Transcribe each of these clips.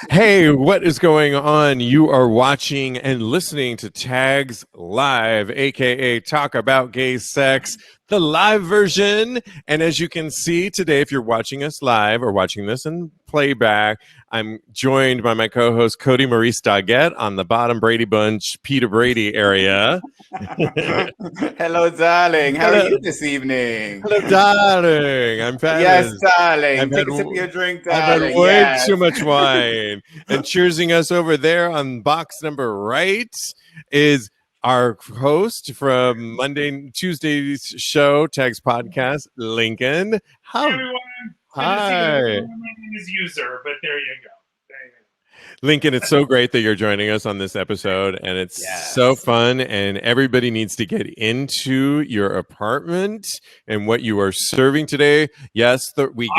Hey, what is going on? You are watching and listening to Tags Live, aka Talk About Gay Sex, the live version. And as you can see today, if you're watching us live or watching this in playback, I'm joined by my co-host Kodi Maurice Doggette on the bottom Brady Bunch, Peter Brady area. Hello, darling. How Hello. are you this evening? Hello, darling. I'm Yes, fabulous. darling. Take a sip of your drink, I've had darling. way Yes. too much wine. And cheersing us over there on box number right is our host from Tuesday's show, Tags Podcast, Lincoln. Hey everyone. Hi. My name is User, but there you go. Lincoln, it's so great that you're joining us on this episode, and it's so fun, and everybody needs to get into your apartment and what you are serving today. Yes, we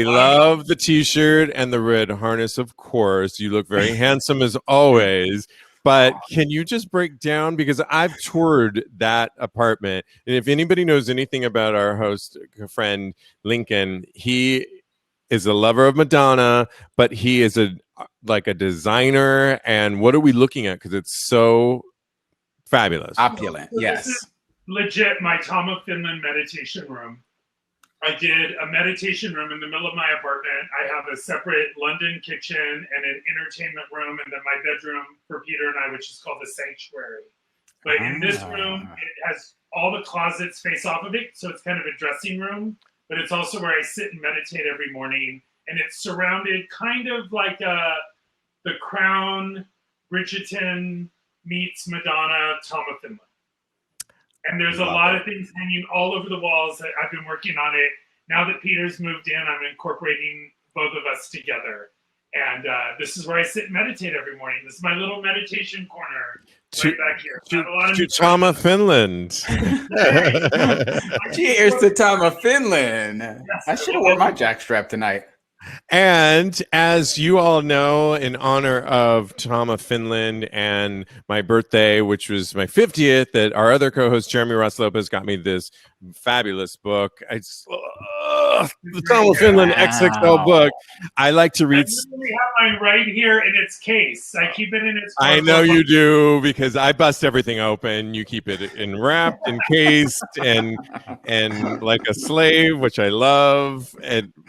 love the t-shirt and the red harness, of course. You look very handsome as always. But can you just break down, because I've toured that apartment, and if anybody knows anything about our host friend Lincoln, he is a lover of Madonna, but he is a designer. And what are we looking at? Because it's so fabulous. Opulent, yes. This is legit my Tom of Finland meditation room. I did a meditation room in the middle of my apartment. I have a separate London kitchen and an entertainment room, and then my bedroom for Peter and I, which is called the Sanctuary. But in this room, it has all the closets face off of it, so it's kind of a dressing room. But it's also where I sit and meditate every morning. And it's surrounded kind of like the Crown, Bridgerton meets Madonna, Tom of Finland. And there's a lot of things hanging all over the walls. I've been working on it. Now that Peter's moved in, I'm incorporating both of us together. And this is where I sit and meditate every morning. This is my little meditation corner right back here. To Tom of Finland. Cheers to Tom of Finland. Yes, I should have worn my jackstrap tonight. And as you all know, in honor of Tom of Finland and my birthday, which was my 50th, that our other co-host, Jeremy Ross Lopez, got me this fabulous book. The Tom of Finland XXL book. I like to read. I literally have mine right here in its case. I keep it in its. I know you do, because I bust everything open. You keep it wrapped, encased, and like a slave, which I love.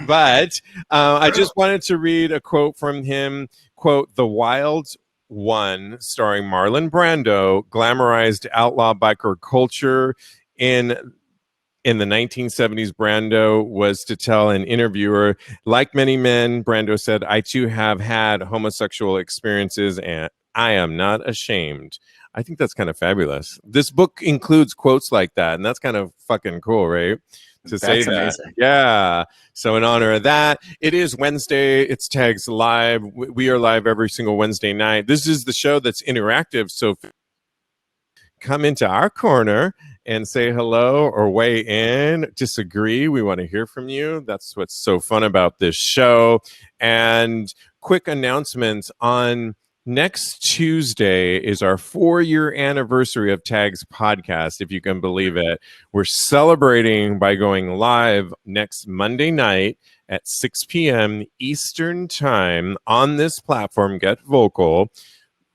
But I just wanted to read a quote from him. Quote, "The Wild One," starring Marlon Brando, glamorized outlaw biker culture in the 1970s. Brando was to tell an interviewer, "Like many men," Brando said, "I too have had homosexual experiences, and I am not ashamed." I think that's kind of fabulous. This book includes quotes like that, and that's kind of fucking cool, right? That's amazing. Yeah. So in honor of that, it is Wednesday. It's Tags Live. We are live every single Wednesday night. This is the show that's interactive. So come into our corner and say hello or weigh in, disagree. We want to hear from you. That's what's so fun about this show. And quick announcements: on next Tuesday is our 4-year anniversary of Tags Podcast, if you can believe it. We're celebrating by going live next Monday night at 6 p.m. Eastern Time on this platform, Get Vocal.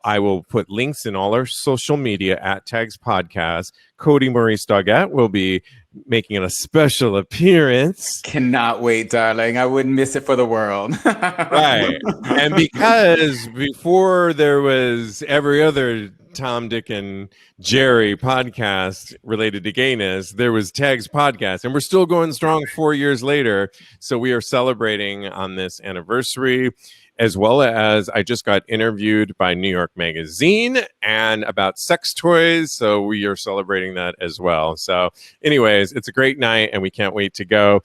I will put links in all our social media at Tags Podcast. Kodi Maurice Doggette will be making a special appearance. Cannot wait, darling. I wouldn't miss it for the world. Right. And because before there was every other Tom, Dick, and Jerry podcast related to gayness, there was Tags Podcast, and we're still going strong 4 years later. So we are celebrating on this anniversary, as well as I just got interviewed by New York Magazine and about sex toys. So we are celebrating that as well. So anyways, it's a great night and we can't wait to go.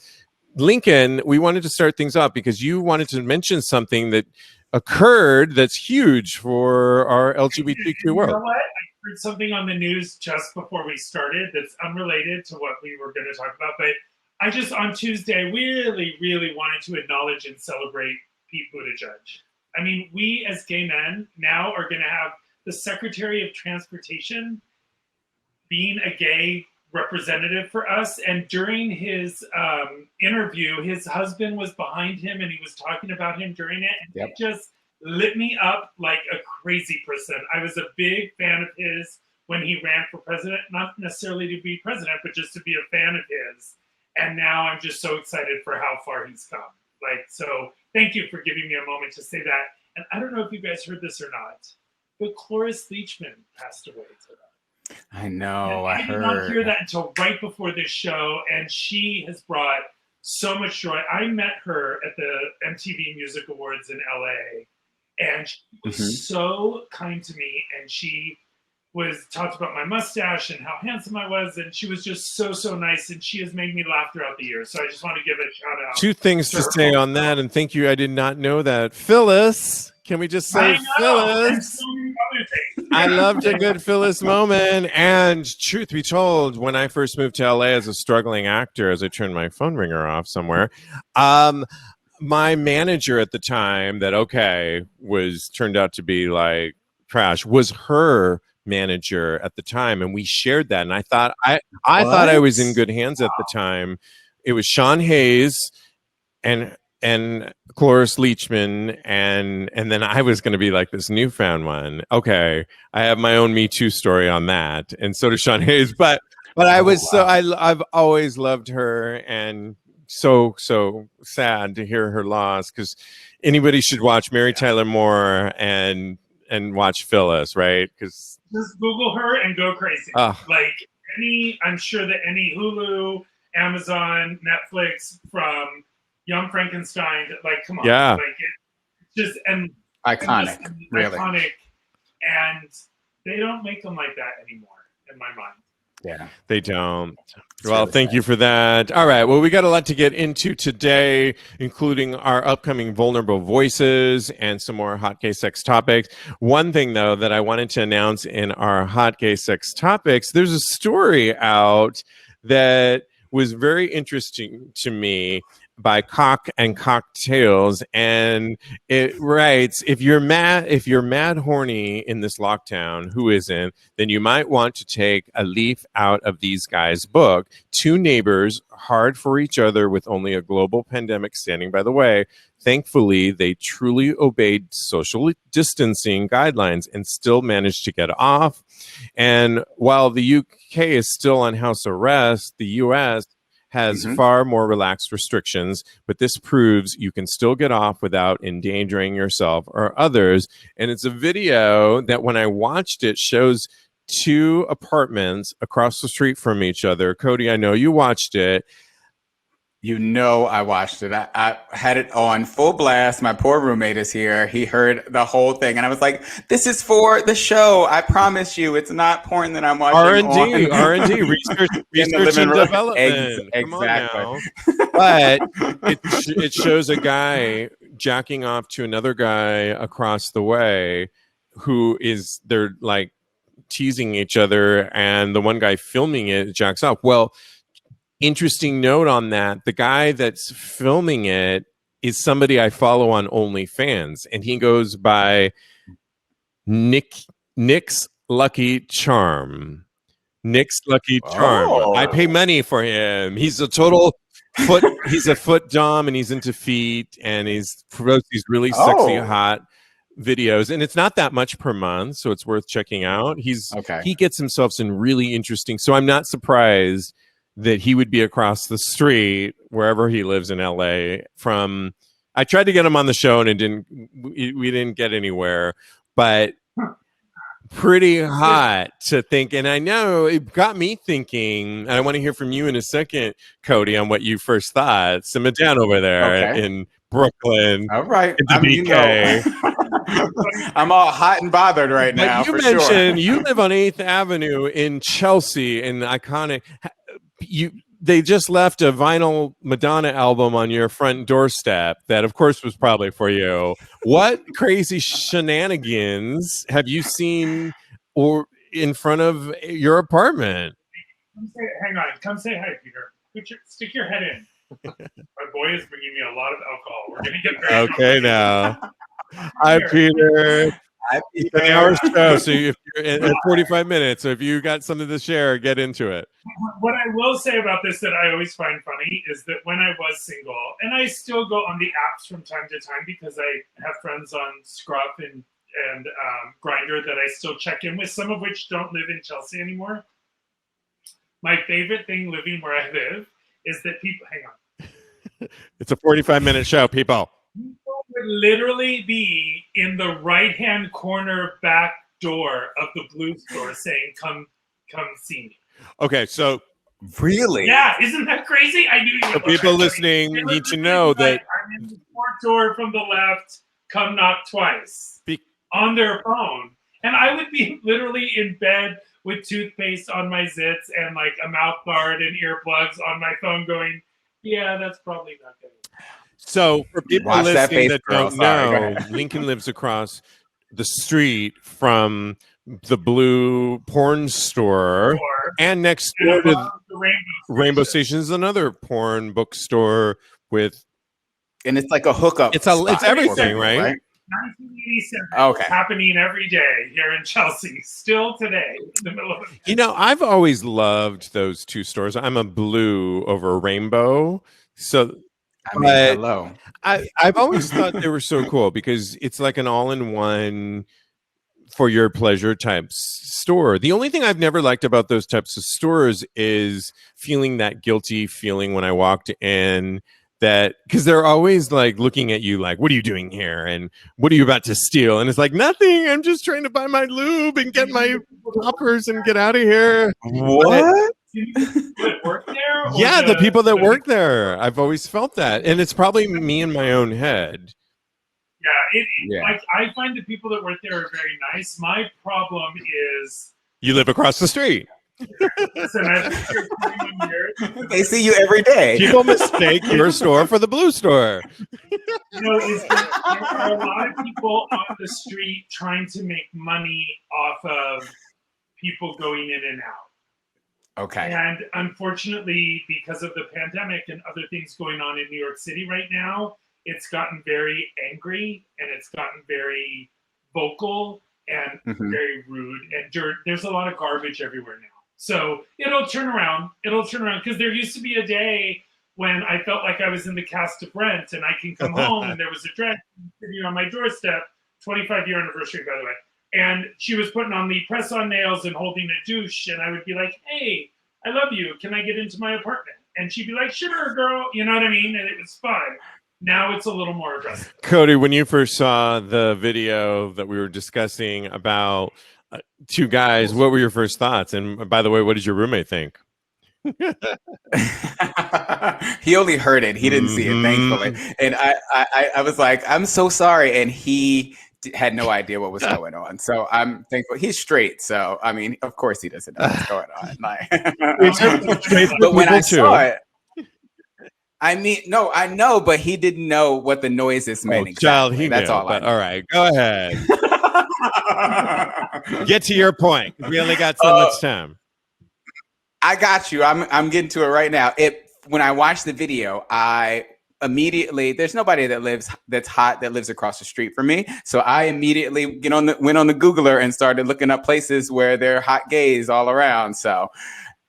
Lincoln, we wanted to start things off because you wanted to mention something that occurred that's huge for our LGBTQ world. You know what? I heard something on the news just before we started that's unrelated to what we were going to talk about. But I just, on Tuesday, really, really wanted to acknowledge and celebrate Pete Buttigieg. I mean, we as gay men now are going to have the Secretary of Transportation being a gay representative for us. And during his interview, his husband was behind him and he was talking about him during it. And it just lit me up like a crazy person. I was a big fan of his when he ran for president, not necessarily to be president, but just to be a fan of his. And now I'm just so excited for how far he's come. Like, so thank you for giving me a moment to say that. And I don't know if you guys heard this or not, but Cloris Leachman passed away today. I know. I did not hear that until right before this show, and she has brought so much joy. I met her at the MTV Music Awards in LA, and she was so kind to me, and she talked about my mustache and how handsome I was, and she was just so nice, and she has made me laugh throughout the year. So I just want to give a shout out. Two things to say on that, and thank you. I did not know that. Phyllis, can we just say Phyllis? I loved a good Phyllis moment. And truth be told, when I first moved to LA as a struggling actor, as I turned my phone ringer off somewhere, my manager at the time that turned out to be like trash was her manager at the time, and we shared that. And I thought I thought I was in good hands at the time. It was Sean Hayes and Cloris Leachman, and then I was going to be like this newfound one. Okay, I have my own Me Too story on that, and so does Sean Hayes. But I was I've always loved her, and so sad to hear her loss, because anybody should watch Mary Tyler Moore and watch Phyllis, right? Because just Google her and go crazy. Like I'm sure that any Hulu, Amazon, Netflix, from Young Frankenstein, like, come on. Yeah. Like, it's just, and iconic, really. Iconic. And they don't make them like that anymore, in my mind. Yeah. They don't. Well, thank you for that. All right. Well, we got a lot to get into today, including our upcoming Vulnerable Voices and some more hot gay sex topics. One thing, though, that I wanted to announce in our hot gay sex topics, there's a story out that was very interesting to me by Cock and Cocktails, and it writes, if you're mad horny in this lockdown, who isn't, then you might want to take a leaf out of these guys' book. Two neighbors hard for each other with only a global pandemic standing by the way. Thankfully, they truly obeyed social distancing guidelines and still managed to get off. And while the UK is still on house arrest, the US has far more relaxed restrictions, but this proves you can still get off without endangering yourself or others. And it's a video that, when I watched it, shows two apartments across the street from each other. Kodi, I know you watched it. You know I watched it. I had it on full blast. My poor roommate is here. He heard the whole thing, and I was like, "This is for the show. I promise you, it's not porn that I'm watching." R&D, research and development. Exactly. But it shows a guy jacking off to another guy across the way, they're like teasing each other, and the one guy filming it jacks off. Well, interesting note on that, the guy that's filming it is somebody I follow on OnlyFans, and he goes by Nick's Lucky Charm. Nick's Lucky Charm. Oh. I pay money for him. He's a total he's a foot dom, and he's into feet, and he's these really sexy, hot videos, and it's not that much per month, so it's worth checking out. He gets himself some really interesting, so I'm not surprised that he would be across the street wherever he lives in LA from. I tried to get him on the show, and we didn't get anywhere, but pretty hot to think. And I know it got me thinking, and I want to hear from you in a second, Kodi, on what you first thought. Simmer down over there in Brooklyn. All right. In the BK. I'm all hot and bothered right now. You mentioned you live on 8th Avenue in Chelsea, in iconic. They just left a vinyl Madonna album on your front doorstep that, of course, was probably for you. What crazy shenanigans have you seen or in front of your apartment? Hang on. Come say hi, Peter. Stick your head in. My boy is bringing me a lot of alcohol. We're going to get very okay now. Hi, Peter. It's an hour show, so if you're at 45 minutes, so if you got something to share, get into it. What I will say about this that I always find funny is that when I was single, and I still go on the apps from time to time because I have friends on Scruff and Grindr that I still check in with, some of which don't live in Chelsea anymore. My favorite thing living where I live is that people, hang on. It's a 45-minute show, people. People would literally be in the right-hand corner back door of the Blue store saying, come see me. Okay, so really? Yeah, isn't that crazy? I knew you. So people listening need to know that I'm in the fourth door from the left, come knock twice on their phone. And I would be literally in bed with toothpaste on my zits and like a mouth guard and earplugs on my phone going, yeah, that's probably not good. So for people Watch that listening face, that girl. don't Sorry, know, Lincoln lives across the street from the Blue porn store, and next door to the Rainbow Station is another porn bookstore with, and it's like a hookup. it's everything, right? 1987. Okay. Happening every day here in Chelsea, still today, in the middle of You know, I've always loved those two stores. I'm a Blue over Rainbow, so I mean, hello. I've always thought they were so cool because it's like an all-in-one for your pleasure type store. The only thing I've never liked about those types of stores is feeling that guilty feeling when I walked in, that because they're always like looking at you like, what are you doing here? And what are you about to steal? And it's like, nothing. I'm just trying to buy my lube and get my poppers and get out of here. What? that work there? Yeah, the people that work there. I've always felt that. And it's probably me in my own head. Yeah, I find the people that work there are very nice. My problem is you live across the street. Listen, I've been here 21 years. They see you every day. People mistake your store for the Blue store. There are a lot of people on the street trying to make money off of people going in and out. Okay. And unfortunately, because of the pandemic and other things going on in New York City right now, it's gotten very angry and it's gotten very vocal and very rude. And there's a lot of garbage everywhere now. So it'll turn around. Because there used to be a day when I felt like I was in the cast of Rent and I can come home and there was a dress sitting on my doorstep, 25-year anniversary, by the way. And she was putting on the press-on nails and holding a douche. And I would be like, hey, I love you. Can I get into my apartment? And she'd be like, sure, girl. You know what I mean? And it was fun. Now it's a little more aggressive. Kodi, when you first saw the video that we were discussing about two guys, what were your first thoughts? And by the way, what did your roommate think? He only heard it. He didn't see it, thankfully. And I was like, I'm so sorry. And he had no idea what was going on. So I'm thankful. He's straight. So, I mean, of course he doesn't know what's going on. But when I saw it, I mean, no, I know, but he didn't know what the noises meant. Exactly. Child, he That's knew, all I know. All right, go ahead. Get to your point. We only got so much time. I got you. I'm getting to it right now. When I watched the video, I immediately, there's nobody that's hot that lives across the street from me. So I immediately went on the Googler and started looking up places where there are hot gays all around. So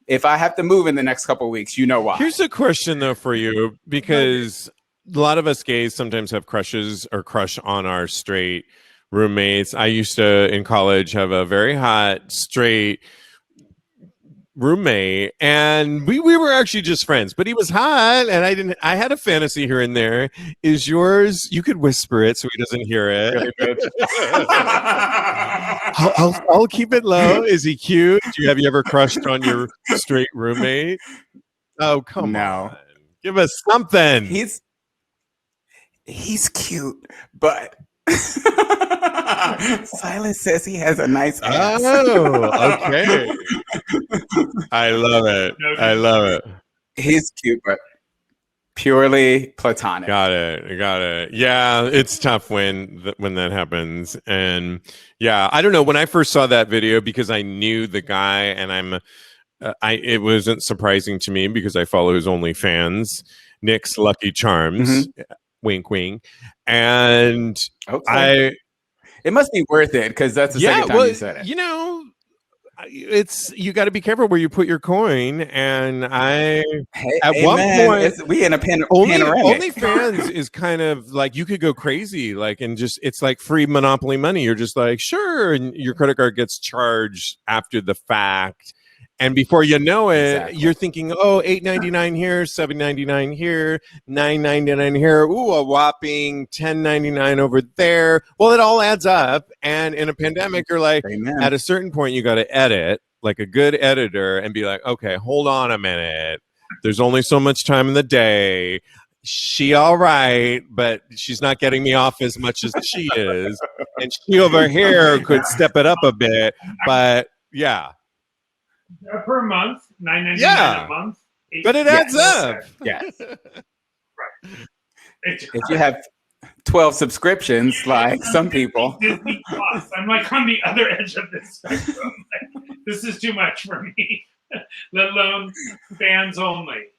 if I have to move in the next couple of weeks, you know why. Here's a question though for you, because a lot of us gays sometimes have crushes or crush on our straight roommates. I used to in college have a very hot straight roommate, and we were actually just friends, but he was hot, and I had a fantasy here and there. Is yours? You could whisper it so he doesn't hear it. I'll keep it low. Is he cute? Have you ever crushed on your straight roommate? Oh, come on. Give us something. He's cute, but Silas says he has a nice ass. Oh, okay. I love it. He's cute, but purely platonic. Got it. Yeah, it's tough when that happens. And yeah, I don't know. When I first saw that video, because I knew the guy, and it wasn't surprising to me because I follow his OnlyFans, Nick's Lucky Charms. Wink, wink. And okay. It must be worth it because that's the second time you said it. You know, you got to be careful where you put your coin. And at one point, we in a panoramic. OnlyFans is kind of like you could go crazy, like, and just it's like free monopoly money. You're just like, sure, and your credit card gets charged after the fact. And before you know it, you're thinking, oh, $8.99 here, $7.99 here, $9.99 here. Ooh, a whopping $10.99 over there. Well, it all adds up. And in a pandemic, you're like, at a certain point, you got to edit like a good editor and be like, okay, hold on a minute. There's only so much time in the day. She all right, but she's not getting me off as much as she is. And she over here could step it up a bit. But yeah. Per month, $9.99 a month. But it adds up. Yes. Right. If you have 12 subscriptions, like some people. Disney Plus. I'm like on the other edge of this spectrum. Like, this is too much for me. Let alone fans only.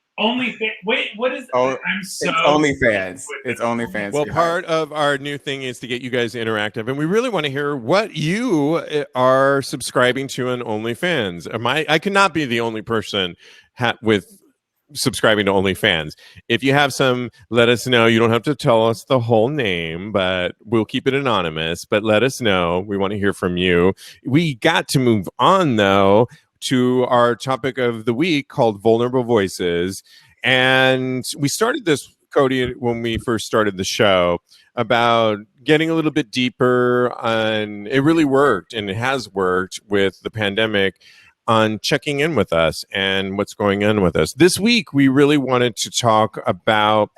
Wait, what is? I'm so. It's OnlyFans. It's OnlyFans. Well, part of our new thing is to get you guys interactive, and we really want to hear what you are subscribing to on OnlyFans. I cannot be the only person with subscribing to OnlyFans. If you have some, let us know. You don't have to tell us the whole name, but we'll keep it anonymous. But let us know. We want to hear from you. We got to move on though to our topic of the week called Vulnerable Voices. And we started this, Kodi, when we first started the show, about getting a little bit deeper on, it really worked, and it has worked with the pandemic, on checking in with us and what's going on with us. This week, we really wanted to talk about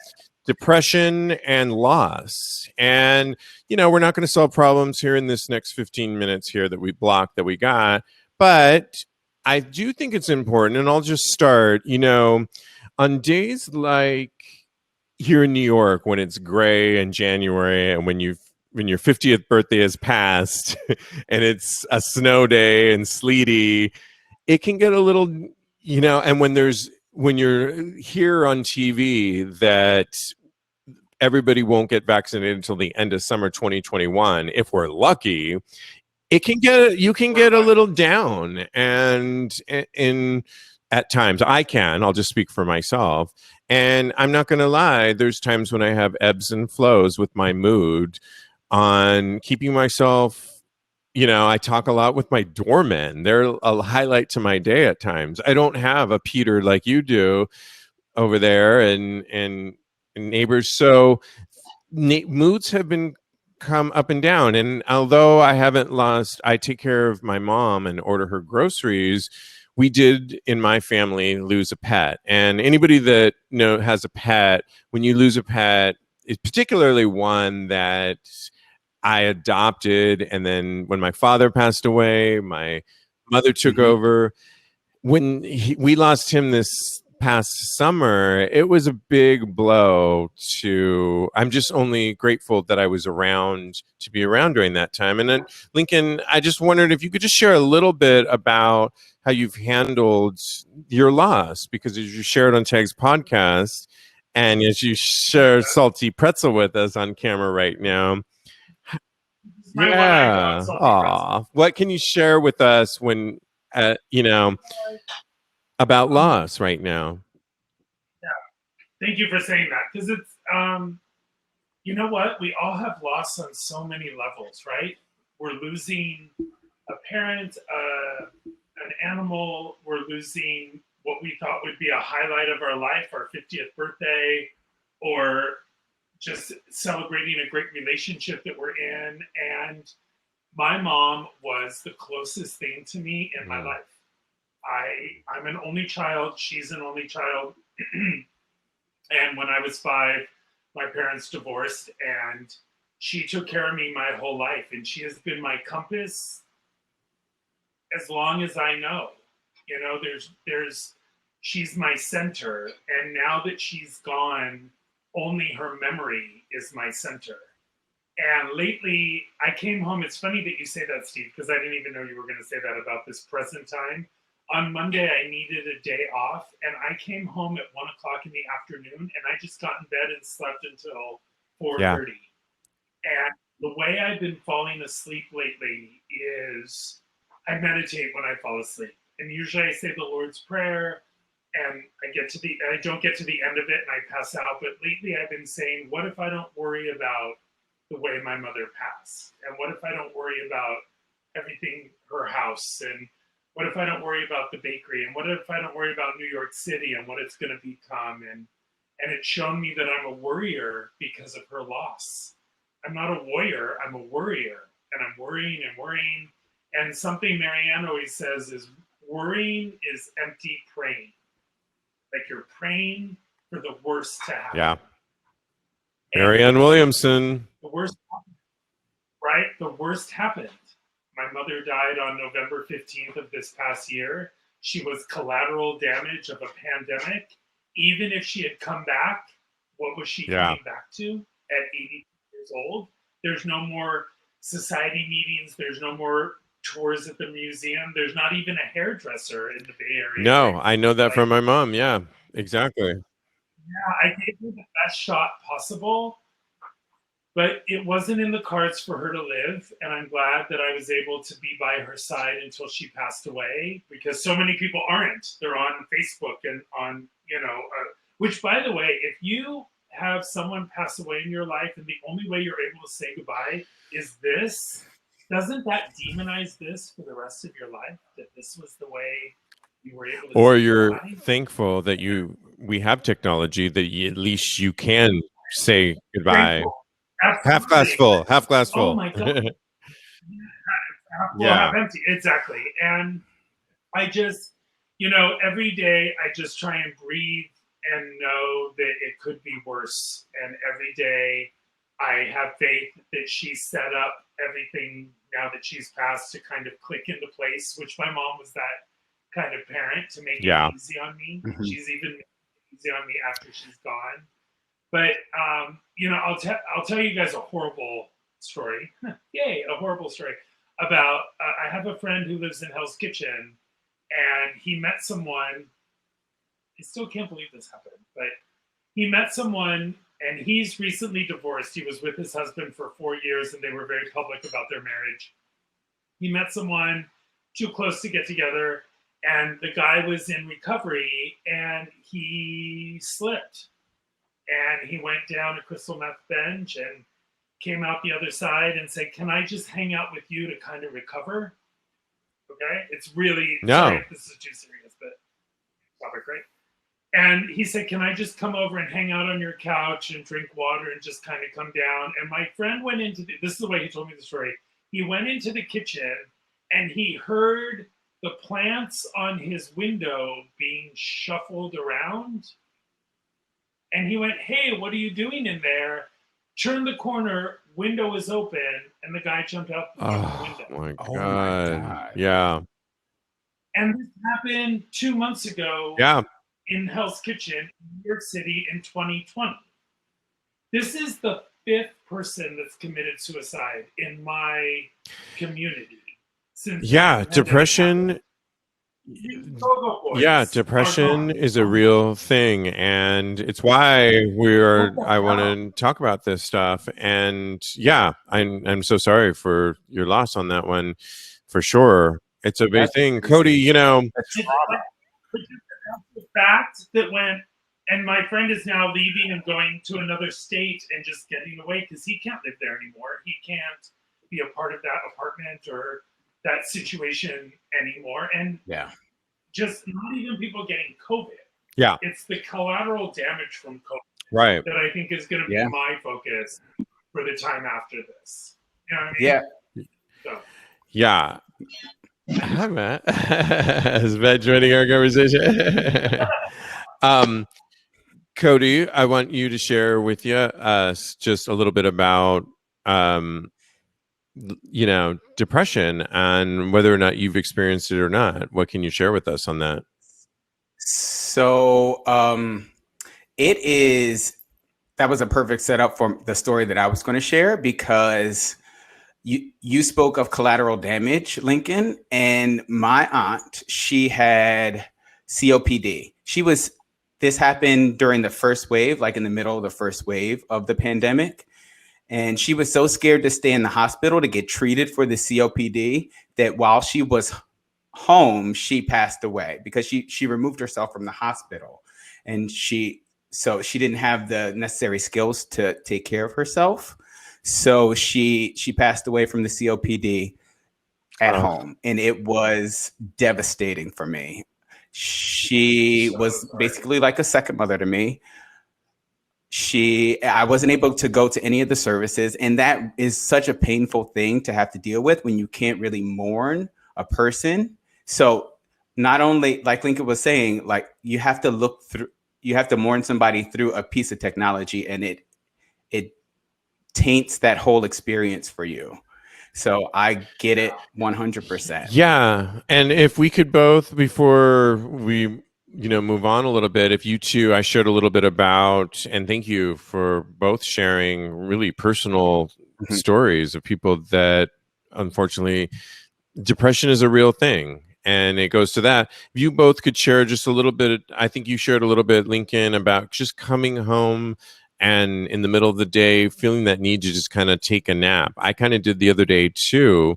depression and loss. And, you know, we're not going to solve problems here in this next 15 minutes here that we blocked that we got, but I do think it's important, and I'll just start, you know, on days like here in New York when it's gray in January and when your 50th birthday has passed and it's a snow day and sleety, it can get a little, you know, and when you're here on TV that everybody won't get vaccinated until the end of summer 2021, if we're lucky, you can get a little down, and at times I'll just speak for myself, and I'm not going to lie, there's times when I have ebbs and flows with my mood on keeping myself, you know, I talk a lot with my doormen. They're a highlight to my day at times. I don't have a Peter like you do over there and neighbors. So moods have been come up and down, and although I take care of my mom and order her groceries, we did in my family lose a pet. And anybody that has a pet, when you lose a pet, it's particularly one that I adopted, and then when my father passed away, my mother took over. When we lost him this past summer, it was a big blow to, I'm just only grateful that I was around to be around during that time. And then Lincoln, I just wondered if you could just share a little bit about how you've handled your loss, because as you shared on Tag's podcast and as you share Salty Pretzel with us on camera right now. Yeah. Aw. What can you share with us when, about loss right now? Yeah. Thank you for saying that, because it's, you know what? We all have loss on so many levels, right? We're losing a parent, an animal. We're losing what we thought would be a highlight of our life, our 50th birthday, or just celebrating a great relationship that we're in. And my mom was the closest thing to me in my life. I'm an only child. She's an only child. And when I was 5, my parents divorced, and she took care of me my whole life. And she has been my compass as long as I know. You know, she's my center. And now that she's gone, only her memory is my center. And lately, I came home. It's funny that you say that, Steve, because I didn't even know you were going to say that about this present time. On Monday, I needed a day off, and I came home at 1 o'clock in the afternoon, and I just got in bed and slept until 4:30. And the way I've been falling asleep lately is I meditate when I fall asleep. And usually I say the Lord's Prayer and I don't get to the end of it and I pass out. But lately I've been saying, what if I don't worry about the way my mother passed? And what if I don't worry about everything, her house? And what if I don't worry about the bakery? And what if I don't worry about New York City and what it's going to become? And it's shown me that I'm a worrier because of her loss. I'm not a warrior, I'm a worrier. And I'm worrying and worrying. And something Marianne always says is worrying is empty praying. Like you're praying for the worst to happen. Yeah. Marianne Williamson. The worst happened, right? The worst happened. My mother died on November 15th of this past year. She was collateral damage of a pandemic. Even if she had come back, what was she coming back to at 80 years old? There's no more society meetings. There's no more tours at the museum. There's not even a hairdresser in the Bay Area. No, I know that from my mom. Yeah, exactly. Yeah, I gave her the best shot possible, but it wasn't in the cards for her to live. And I'm glad that I was able to be by her side until she passed away, because so many people aren't. They're on Facebook and on, which, by the way, if you have someone pass away in your life and the only way you're able to say goodbye is this, doesn't that demonize this for the rest of your life? That this was the way you were able to or say you're goodbye? thankful that we have technology that at least you can say goodbye. Half glass full, half glass full. Oh my God. Half empty. Exactly. And I just, every day I just try and breathe and know that it could be worse. And every day I have faith that she set up everything now that she's passed to kind of click into place, which my mom was that kind of parent to make it easy on me. Mm-hmm. She's even easy on me after she's gone. But, I'll tell you guys a horrible story. Yay, a horrible story about, I have a friend who lives in Hell's Kitchen, and he met someone. I still can't believe this happened, but he met someone, and he's recently divorced. He was with his husband for 4 years, and they were very public about their marriage. He met someone too close to get together, and the guy was in recovery, and he slipped. And he went down a crystal meth bench and came out the other side and said, "Can I just hang out with you to kind of recover?" Okay? It's really, sorry if this is too serious, but topic, right? And he said, "Can I just come over and hang out on your couch and drink water and just kind of come down?" And my friend went into this is the way he told me the story. He went into the kitchen and he heard the plants on his window being shuffled around. And he went, "Hey, what are you doing in there?" Turned the corner, window was open, and the guy jumped out the window. My God. Yeah. And this happened 2 months ago. Yeah. In Hell's Kitchen, New York City in 2020. This is the 5th person that's committed suicide in my community. Since depression. Depression is a real thing, and it's why I want to talk about this stuff. And I'm so sorry for your loss on that one, for sure. It's a big thing, Kodi. The fact that and my friend is now leaving and going to another state and just getting away because he can't live there anymore. He can't be a part of that apartment or that situation anymore. And just not even people getting COVID. Yeah. It's the collateral damage from COVID that I think is going to be my focus for the time after this. You know what I mean? Yeah. So. Yeah. Hi, Matt. Is Matt joining our conversation? Kodi, I want you to share with us just a little bit about, depression and whether or not you've experienced it or not. What can you share with us on that? So that was a perfect setup for the story that I was going to share, because you spoke of collateral damage, Lincoln, and my aunt, she had COPD. This happened during the first wave, like in the middle of the first wave of the pandemic. And she was so scared to stay in the hospital to get treated for the COPD that while she was home, she passed away because she removed herself from the hospital. And she didn't have the necessary skills to take care of herself. So she passed away from the COPD at home. And it was devastating for me. She was basically like a second mother to me. I wasn't able to go to any of the services. And that is such a painful thing to have to deal with when you can't really mourn a person. So not only, like Lincoln was saying, like you have to mourn somebody through a piece of technology, and it taints that whole experience for you. So I get it 100%. Yeah. And if we could both, before we move on a little bit, if you two, I shared a little bit about, and thank you for both sharing really personal stories of people that, unfortunately, depression is a real thing. And it goes to that. If you both could share just a little bit, I think you shared a little bit, Lincoln, about just coming home and in the middle of the day feeling that need to just kind of take a nap. I kind of did the other day too.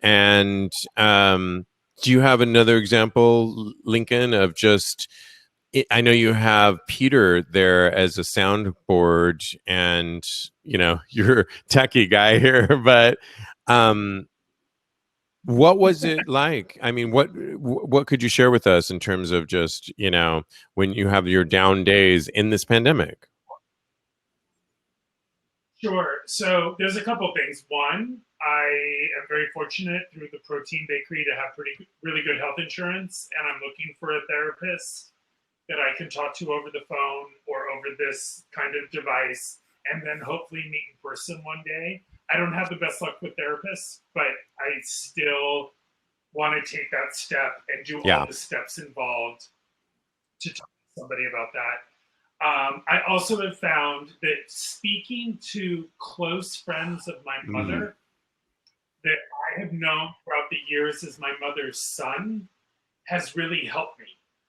And do you have another example, Lincoln, of just, I know you have Peter there as a soundboard, and you're a techie guy here, but what was it like? I mean, what could you share with us in terms of just, when you have your down days in this pandemic? Sure. So there's a couple things. One, I am very fortunate through the Protein Bakery to have really good health insurance, and I'm looking for a therapist that I can talk to over the phone or over this kind of device, and then hopefully meet in person one day. I don't have the best luck with therapists, but I still want to take that step and do all the steps involved to talk to somebody about that. I also have found that speaking to close friends of my mother that I have known throughout the years as my mother's son has really helped me.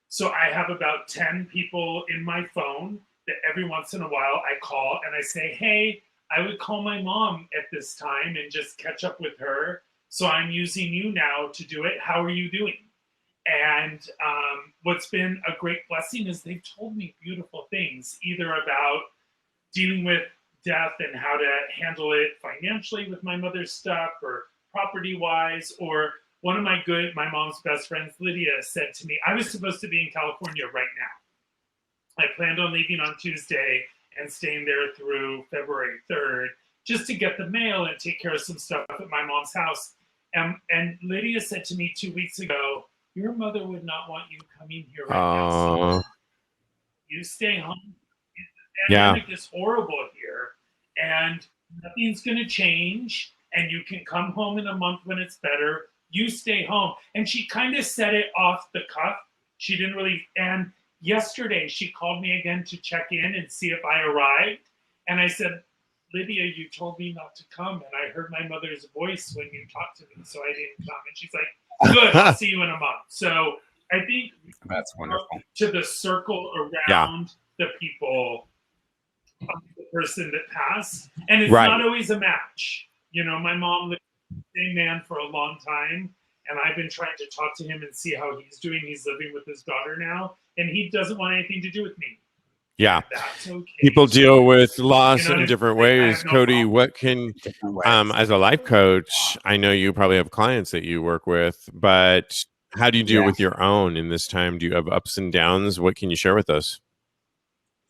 So I have about 10 people in my phone that every once in a while I call and I say, hey, I would call my mom at this time and just catch up with her. So I'm using you now to do it. How are you doing? And what's been a great blessing is they've told me beautiful things, either about dealing with death and how to handle it financially with my mother's stuff or property-wise, or one of my mom's best friends, Lydia, said to me, I was supposed to be in California right now. I planned on leaving on Tuesday and staying there through February 3rd just to get the mail and take care of some stuff at my mom's house. And Lydia said to me 2 weeks ago, your mother would not want you coming here right now. So you stay home. The pandemic is horrible here, and nothing's going to change. And you can come home in a month when it's better. You stay home. And she kind of said it off the cuff. She didn't really. And yesterday she called me again to check in and see if I arrived. And I said, Lydia, you told me not to come, and I heard my mother's voice when you talked to me, so I didn't come. And she's like, good, I'll see you in a month. So I think that's wonderful. To the circle around the people, the person that passed, and it's not always a match. My mom lived with the same man for a long time, and I've been trying to talk to him and see how he's doing. He's living with his daughter now, and he doesn't want anything to do with me. Yeah. That's okay. People deal with loss in different ways. Kodi, what can, as a life coach, I know you probably have clients that you work with, but how do you deal with your own in this time? Do you have ups and downs? What can you share with us?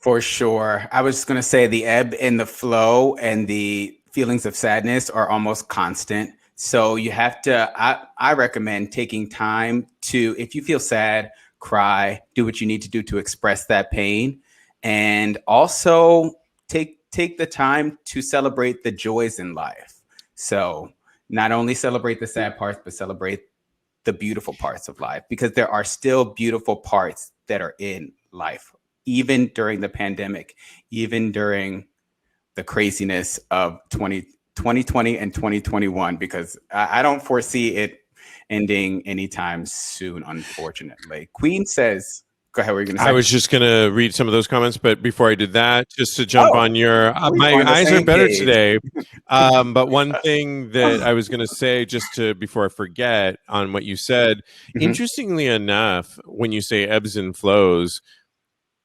For sure. I was going to say the ebb and the flow and the feelings of sadness are almost constant. So you have to, I recommend taking time to, if you feel sad, cry, do what you need to do to express that pain. And also take the time to celebrate the joys in life. So not only celebrate the sad parts, but celebrate the beautiful parts of life, because there are still beautiful parts that are in life, even during the pandemic, even during the craziness of 2020 and 2021, because I don't foresee it ending anytime soon, unfortunately. Queen says, Go ahead. What were you going to say? I was just going to read some of those comments, but before I did that, just to jump on your, my eyes are better today. But one thing that I was going to say, before I forget on what you said, interestingly enough, when you say ebbs and flows,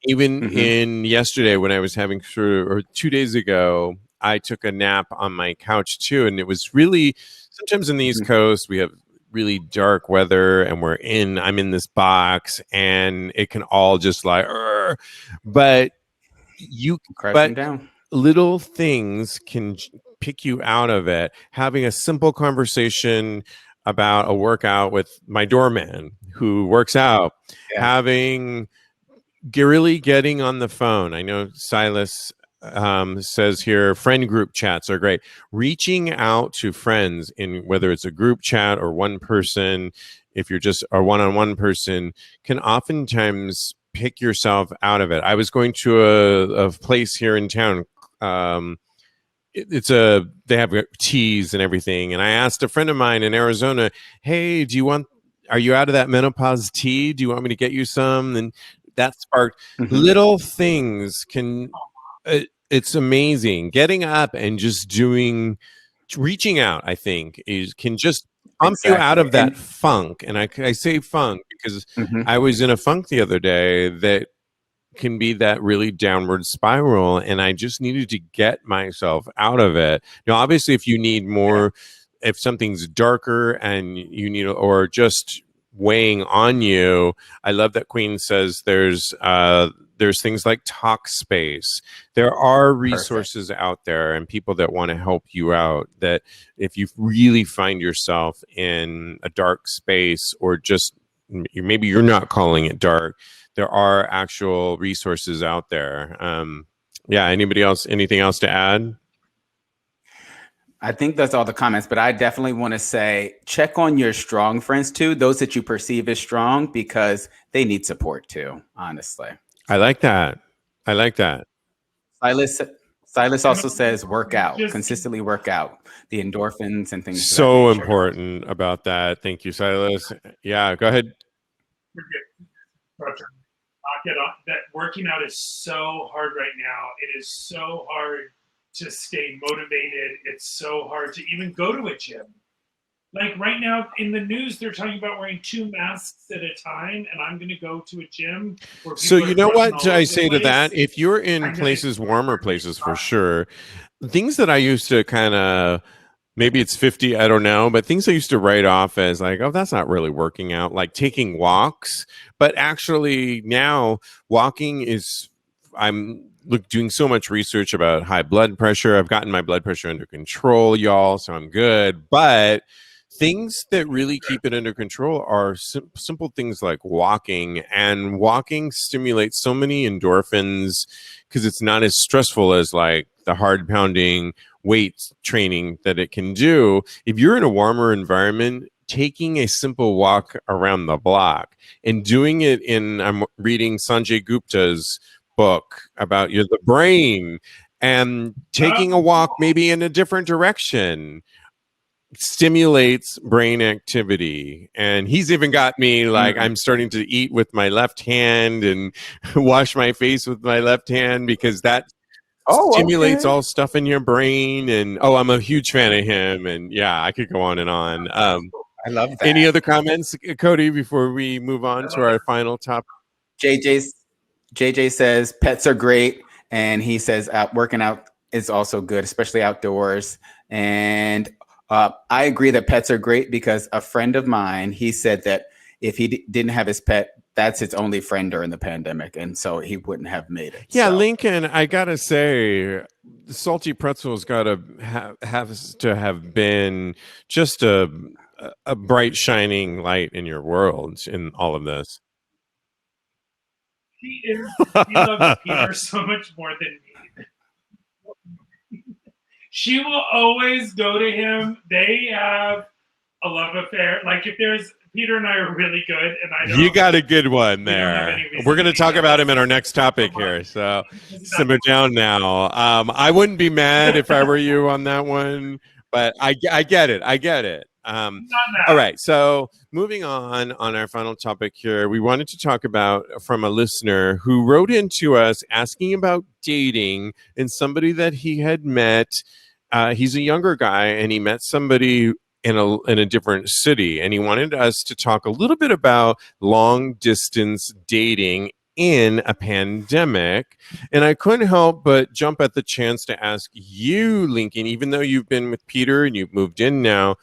even in yesterday when I was having 2 days ago, I took a nap on my couch too. And it was really, sometimes in the East Coast, we have really dark weather and I'm in this box and it can all just like, but down. Little things can pick you out of it. Having a simple conversation about a workout with my doorman who works out, really getting on the phone. I know Silas says here, friend group chats are great. Reaching out to friends in whether it's a group chat or one person, if you're just a one-on-one person, can oftentimes pick yourself out of it. I was going to a place here in town. They have teas and everything. And I asked a friend of mine in Arizona, hey, are you out of that menopause tea? Do you want me to get you some? And that sparked little things it's amazing. Getting up and just reaching out, I think, can just pump you out of that funk. And I say funk because I was in a funk the other day that can be that really downward spiral. And I just needed to get myself out of it. Now, obviously, if you need more, if something's darker and you need, or just weighing on you, I love that Queen says there's things like Talkspace. There are resources out there and people that want to help you out, that if you really find yourself in a dark space, or just maybe you're not calling it dark, there are actual resources out there. Anybody else, anything else to add? I think that's all the comments, but I definitely want to say, check on your strong friends too, those that you perceive as strong, because they need support too, honestly. I like that. Silas also says work out, consistently work out, the endorphins and things. So important about that. Thank you, Silas. Yeah, go ahead. That working out is so hard right now. It is so hard to stay motivated. It's so hard to even go to a gym. Like right now in the news, they're talking about wearing 2 masks at a time, and I'm going to go to a gym. So you know what I say to that? If you're in warmer places, for sure, things that I used to kind of, maybe it's 50, I don't know, but things I used to write off as like, oh, that's not really working out, like taking walks. But actually now walking is, I'm doing so much research about high blood pressure. I've gotten my blood pressure under control, y'all, so I'm good. But things that really keep it under control are simple things like walking, and walking stimulates so many endorphins because it's not as stressful as like the hard pounding weight training that it can do. If you're in a warmer environment, taking a simple walk around the block and doing it I'm reading Sanjay Gupta's book about the brain, and taking a walk maybe in a different direction stimulates brain activity. And he's even got me like, I'm starting to eat with my left hand and wash my face with my left hand, because that stimulates all stuff in your brain. And I'm a huge fan of him, and I could go on and on. I love that. Any other comments, Kodi, before we move on to our final topic? JJ says pets are great, and he says working out is also good, especially outdoors. And I agree that pets are great, because a friend of mine, he said that if he didn't have his pet, that's his only friend during the pandemic, and so he wouldn't have made it. Yeah, so. Lincoln, I gotta say, Salty Pretzel's gotta have been just a bright shining light in your world in all of this. He loves Peter so much more than me. She will always go to him. They have a love affair. Like, if there's, Peter and I are really good, and I don't. You got a good one there. We're going to talk about him in our next topic here. So simmer down now. I wouldn't be mad if I were you on that one, but I get it. All right. So moving on our final topic here, we wanted to talk about from a listener who wrote into us asking about dating and somebody that he had met. He's a younger guy and he met somebody in a different city, and he wanted us to talk a little bit about long distance dating in a pandemic. And I couldn't help but jump at the chance to ask you, Lincoln, even though you've been with Peter and you've moved in now,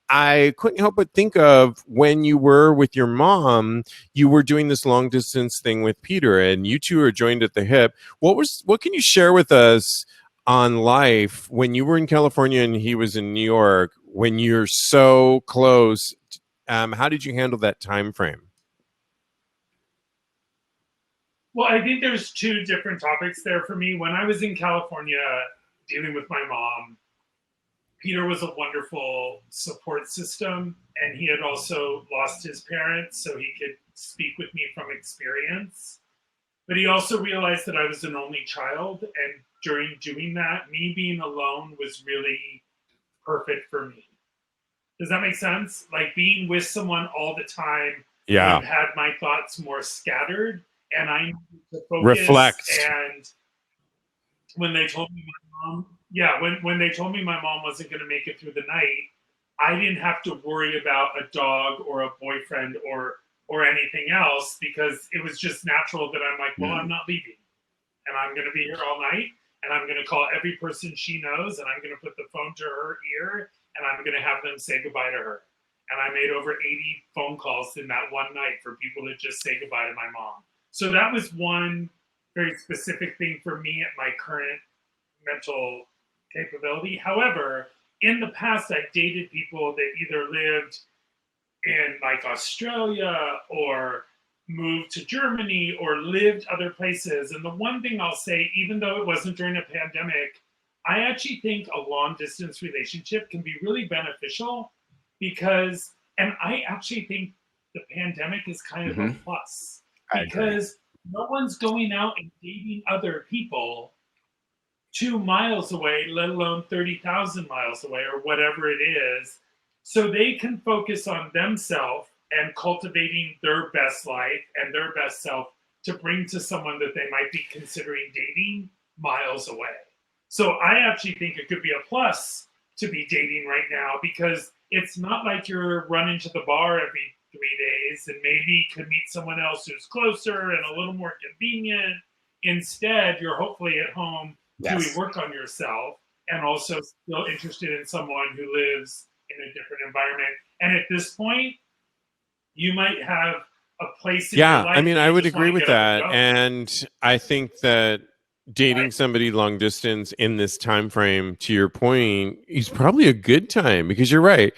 I couldn't help but think of when you were with your mom, you were doing this long distance thing with Peter and you two are joined at the hip. What can you share with us on life when you were in California and he was in New York, when you're so close? How did you handle that time frame? Well, I think there's two different topics there for me. When I was in California dealing with my mom, Peter was a wonderful support system, and he had also lost his parents, so he could speak with me from experience. But he also realized that I was an only child, and during doing that, me being alone was really perfect for me. Does that make sense? Like being with someone all the time, Yeah. would have had my thoughts more scattered, and I needed to focus. Reflect. And when they told me my mom, when they told me my mom wasn't going to make it through the night, I didn't have to worry about a dog or a boyfriend or anything else, because it was just natural that I'm like, well, I'm not leaving, and I'm going to be here all night, and I'm going to call every person she knows, and I'm going to put the phone to her ear, and I'm going to have them say goodbye to her. And I made over 80 phone calls in that one night for people to just say goodbye to my mom. So that was one very specific thing for me at my current mental capability. However, in the past, I've dated people that either lived in like Australia or moved to Germany or lived other places. And the one thing I'll say, even though it wasn't during a pandemic, I actually think a long distance relationship can be really beneficial because, and I actually think the pandemic is kind of a plus, because no one's going out and dating other people 2 miles away, let alone 30,000 miles away or whatever it is. So they can focus on themselves and cultivating their best life and their best self to bring to someone that they might be considering dating miles away. So I actually think it could be a plus to be dating right now, because it's not like you're running to the bar every 3 days and maybe could meet someone else who's closer and a little more convenient. Instead, you're hopefully at home doing work on yourself and also still interested in someone who lives in a different environment. And at this point, you might have a place in your life. I mean, I would agree with that. And I think that dating somebody long distance in this time frame, to your point, is probably a good time, because you're right.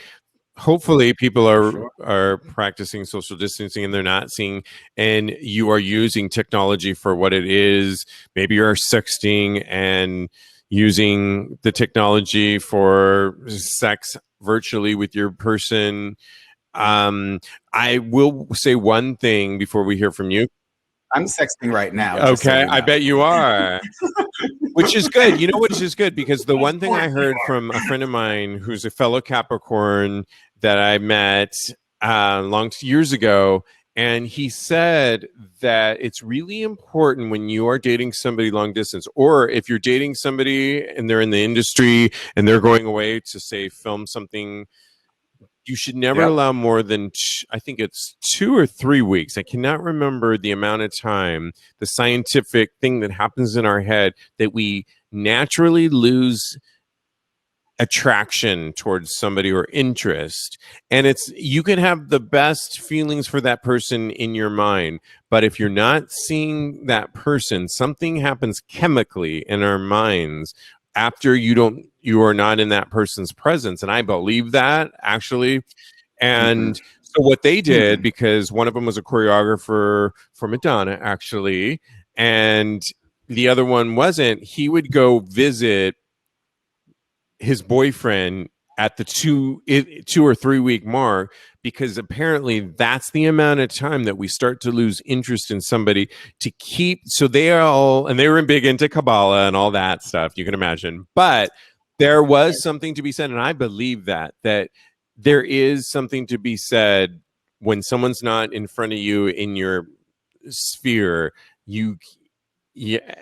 Hopefully people are practicing social distancing and they're not seeing, and you are using technology for what it is. Maybe you're sexting and using the technology for sex virtually with your person. I will say one thing before we hear from you. I'm sexting right now. Okay, I bet you are. Which is good. You know, which is good, because the one thing I heard from a friend of mine who's a fellow Capricorn that I met long years ago, and he said that it's really important when you are dating somebody long distance, or if you're dating somebody and they're in the industry and they're going away to, say, film something, you should never allow more than, I think it's 2 or 3 weeks. I cannot remember the amount of time, the scientific thing that happens in our head, that we naturally lose attraction towards somebody or interest. And you can have the best feelings for that person in your mind, but if you're not seeing that person, something happens chemically in our minds after you are not in that person's presence. And I believe that, actually. And so what they did, because one of them was a choreographer for Madonna, actually, and the other one wasn't, he would go visit his boyfriend at the 2 or 3 week mark, because apparently that's the amount of time that we start to lose interest in somebody to keep. So they were big into Kabbalah and all that stuff, you can imagine. But there was something to be said, and I believe that there is something to be said when someone's not in front of you in your sphere.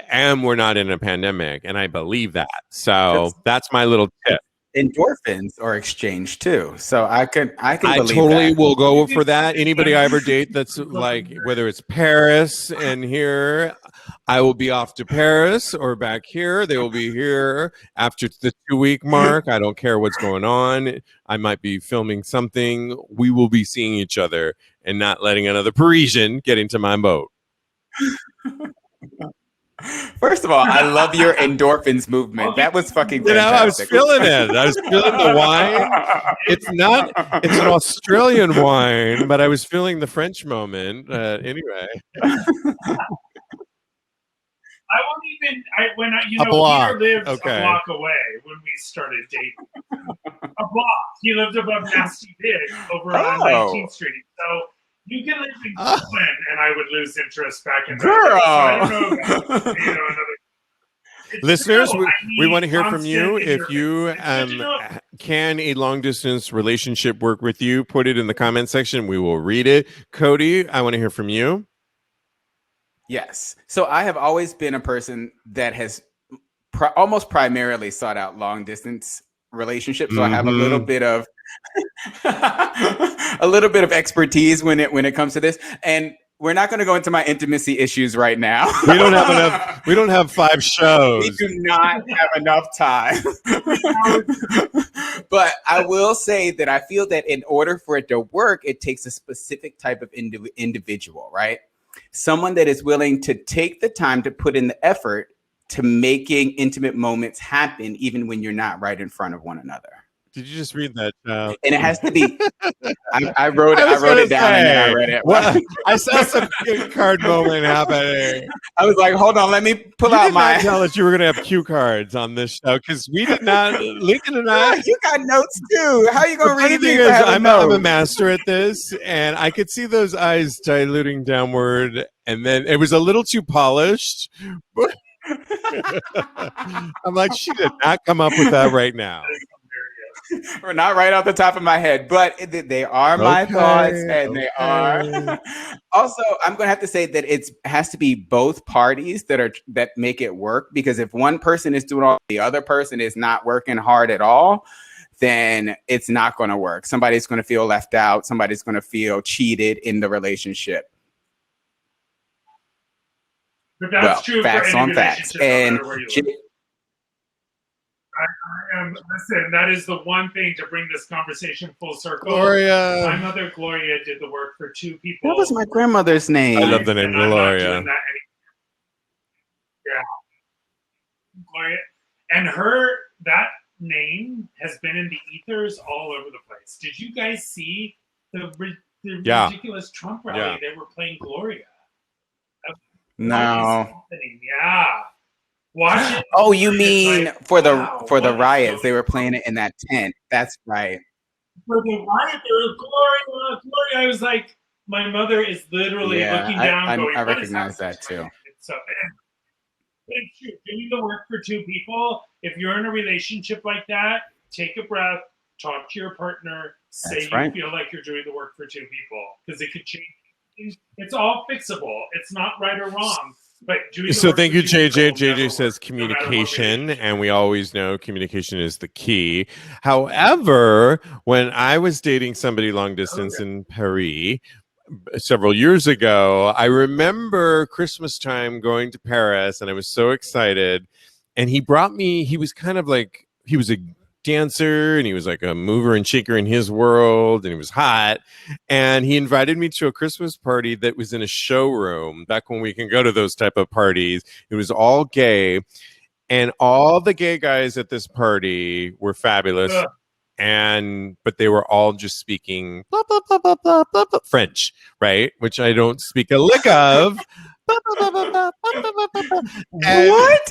And we're not in a pandemic, and I believe that. So that's my little tip. Endorphins are exchanged too, so I can believe totally that. will go for that. Anybody I ever date that's like, whether it's Paris and here, I will be off to Paris, or back here, they will be here after the 2-week mark. I don't care what's going on. I might be filming something. We will be seeing each other and not letting another Parisian get into my boat. First of all, I love your endorphins movement. That was fucking fantastic. I was feeling it. I was feeling the wine. It's an Australian wine, but I was feeling the French moment. Anyway. I won't even. Peter lived a block away when we started dating. A block. He lived above Nasty Pig over on 19th Street. So you can live in Brooklyn, and I would lose interest back in girl. So I don't know. Listeners, we want to hear from you. If you can a long distance relationship work with you, put it in the comment section. We will read it. Kodi, I want to hear from you. Yes. So I have always been a person that has almost primarily sought out long distance relationships. So I have a little bit of expertise when it comes to this. And we're not going to go into my intimacy issues right now. We don't have enough. We don't have 5 shows. We do not have enough time. But I will say that I feel that in order for it to work, it takes a specific type of individual, right? Someone that is willing to take the time to put in the effort to making intimate moments happen, even when you're not right in front of one another. Did you just read that? And it has to be. I wrote it down and then I read it. Well, I saw some cue card moment happening. I was like, hold on, let me pull out my. Tell us you were going to have cue cards on this show, because we did not. Lincoln and I. Yeah, you got notes too. How are you going to read these? I'm a master at this, and I could see those eyes diluting downward, and then it was a little too polished. I'm like, she did not come up with that right now. We're not right off the top of my head, but they are my thoughts, and they are. Also, I'm going to have to say that it has to be both parties that make it work, because if one person is doing all, the other person is not working hard at all, then it's not going to work. Somebody's going to feel left out. Somebody's going to feel cheated in the relationship. But that's true. Facts on facts. And listen, that is the one thing to bring this conversation full circle. Gloria. My mother, Gloria, did the work for 2 people. What was my grandmother's name? I love the name Gloria. Yeah. Gloria. And that name has been in the ethers all over the place. Did you guys see the ridiculous Trump rally? Yeah. They were playing Gloria. No. Yeah. Watch it. Oh, you mean for the riots? They were playing it in that tent. That's right. For the riot, there was Gloria. I was like, my mother is literally looking down. I recognize that too. So, it's true. Doing the work for 2 people. If you're in a relationship like that, take a breath, talk to your partner, say you feel like you're doing the work for 2 people, because it could change. It's all fixable. It's not right or wrong. But so thank you, JJ. JJ says communication, and we always know communication is the key. However, when I was dating somebody long distance in Paris several years ago, I remember Christmas time going to Paris, and I was so excited. And he brought me, he was kind of like, he was a dancer, and he was like a mover and shaker in his world, and he was hot, and he invited me to a Christmas party that was in a showroom back when we can go to those type of parties. It was all gay, and all the gay guys at this party were fabulous, but they were all just speaking blah, blah, blah, blah, blah, blah, blah, French, right, which I don't speak a lick of. What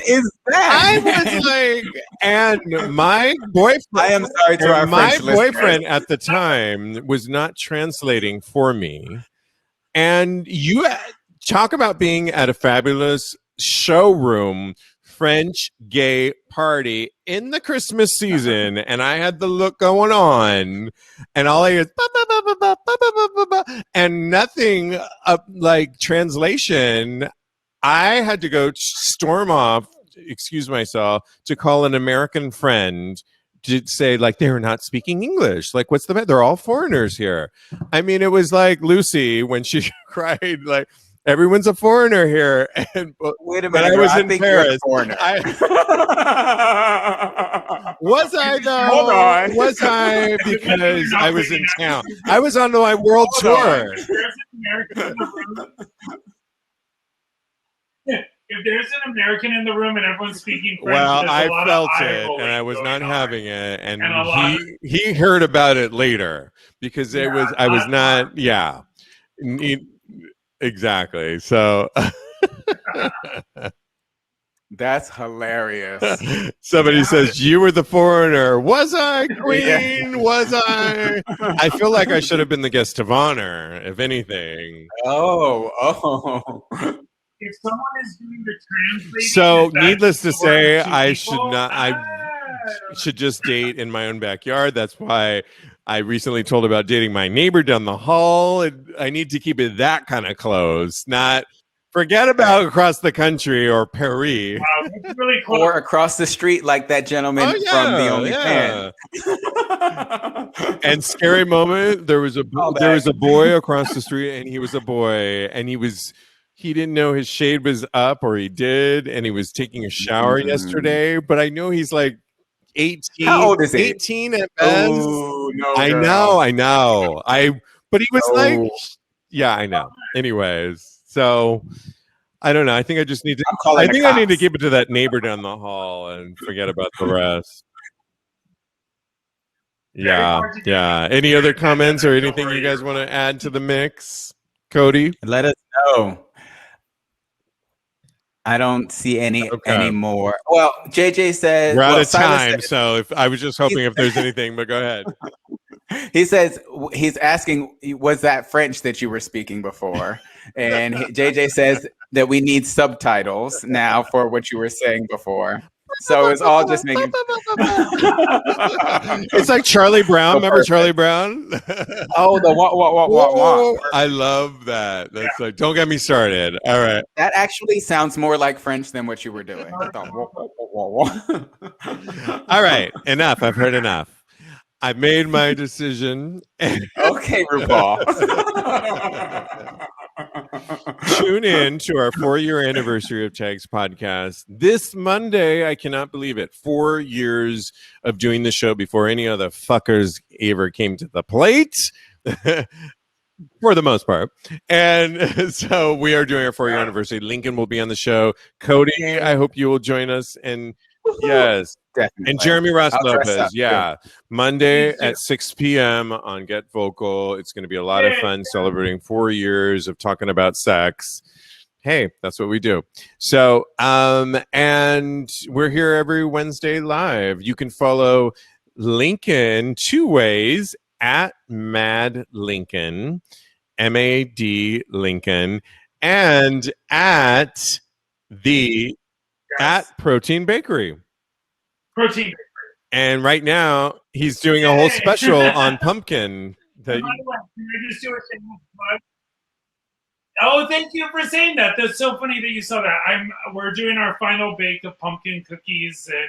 is that? I was like, and my boyfriend. I am sorry to our my French boyfriend listeners. at the time was not translating for me. And you talk about being at a fabulous showroom French gay party in the Christmas season, and I had the look going on, and all I hear is ba, ba, ba, ba, ba, ba, ba, ba, ba, and nothing like translation. I had to go storm off, excuse myself, to call an American friend to say, like, they're not speaking English. Like, what's the matter? They're all foreigners here. I mean, it was like Lucy when she cried, like, everyone's a foreigner here. And wait a minute, but I was in think Paris. you're a foreigner. Was I though? Hold on. Was I? Because I was in town. I was on my world tour. If there's an American in the room and everyone's speaking French, well, I felt it, and I was not having it, and he heard about it later because it was I was not exactly. So that's hilarious. Somebody says you were the foreigner. Was I, Queen? Yeah. Was I? I feel like I should have been the guest of honor, if anything. Oh. If someone is doing the translating, so needless to say, I should not. I should just date in my own backyard. That's why I recently told about dating my neighbor down the hall. I need to keep it that kind of close. Not forget about across the country or Paris. Wow, that's really cool. Or across the street, like that gentleman from The Only Fan. And scary moment. There was a boy across the street, and he was a boy, and he didn't know his shade was up, or he did, and he was taking a shower yesterday. But I know he's like 18. How old is he? 18 at best. Oh, no, I know. But he was like, yeah, I know. Anyways, so I don't know. I think I just need to. I think I need to keep it to that neighbor down the hall and forget about the rest. Yeah. Any other comments or anything you guys want to add to the mix, Kodi? Let us know. I don't see any more. Well, JJ says we're out of time, so if I was just hoping if there's anything, but go ahead. He says he's asking, was that French that you were speaking before? And JJ says that we need subtitles now for what you were saying before. So it's all just making. It's like Charlie Brown. Remember Charlie Brown? Oh, the what? I love that. That's like, don't get me started. All right. That actually sounds more like French than what you were doing. I thought, all right, enough. I've heard enough. I've made my decision. Okay, RuPaul. Tune in to our 4-year anniversary of Tags Podcast this Monday. I cannot believe it. 4 years of doing the show before any other fuckers ever came to the plate. For the most part. And so we are doing our 4-year anniversary. Lincoln will be on the show. Kodi, I hope you will join us. And yes. Definitely. And Jeremy Ross Lopez, Monday at 6 p.m. on Get Vocal. It's going to be a lot of fun celebrating 4 years of talking about sex. Hey, that's what we do. So, and we're here every Wednesday live. You can follow Lincoln 2 ways at Mad Lincoln, MAD Lincoln, and at Protein Bakery. And right now, he's doing a whole special on pumpkin. Can I just do a shameless plug? Oh, thank you for saying that. That's so funny that you saw that. We're doing our final bake of pumpkin cookies, and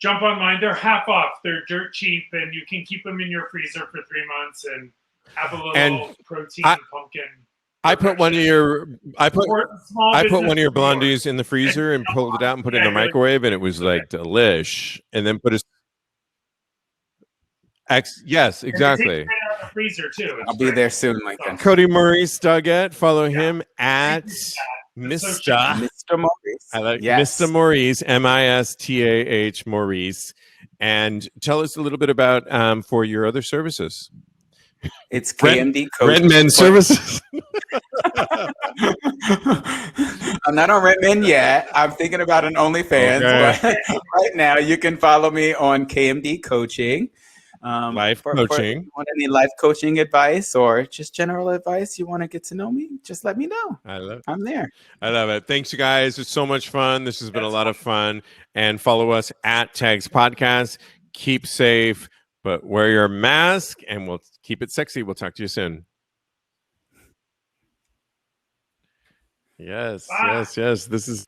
jump online. They're half off. They're dirt cheap, and you can keep them in your freezer for 3 months and have a little protein pumpkin. I put one of your blondies in the freezer and pulled it out and put it in the microwave, and it was like delish. And then put a yes, exactly. The freezer too. I'll be there soon, Lincoln. Kodi Maurice Doggette. Follow him at Mr. Maurice. I like Mr. Maurice, MISTAH Maurice, and tell us a little bit about for your other services. It's KMD Coach. Red Men Services. I'm not on Red Men yet. I'm thinking about an OnlyFans. Okay. But right now, you can follow me on KMD Coaching. Life For coaching. you want any life coaching advice or just general advice, you want to get to know me, just let me know. I'm there. I love it. Thanks, you guys. It's so much fun. This has been a lot of fun. And follow us at Tags Podcast. Keep safe, but wear your mask, and we'll keep it sexy. We'll talk to you soon. Yes, Bye. yes. This is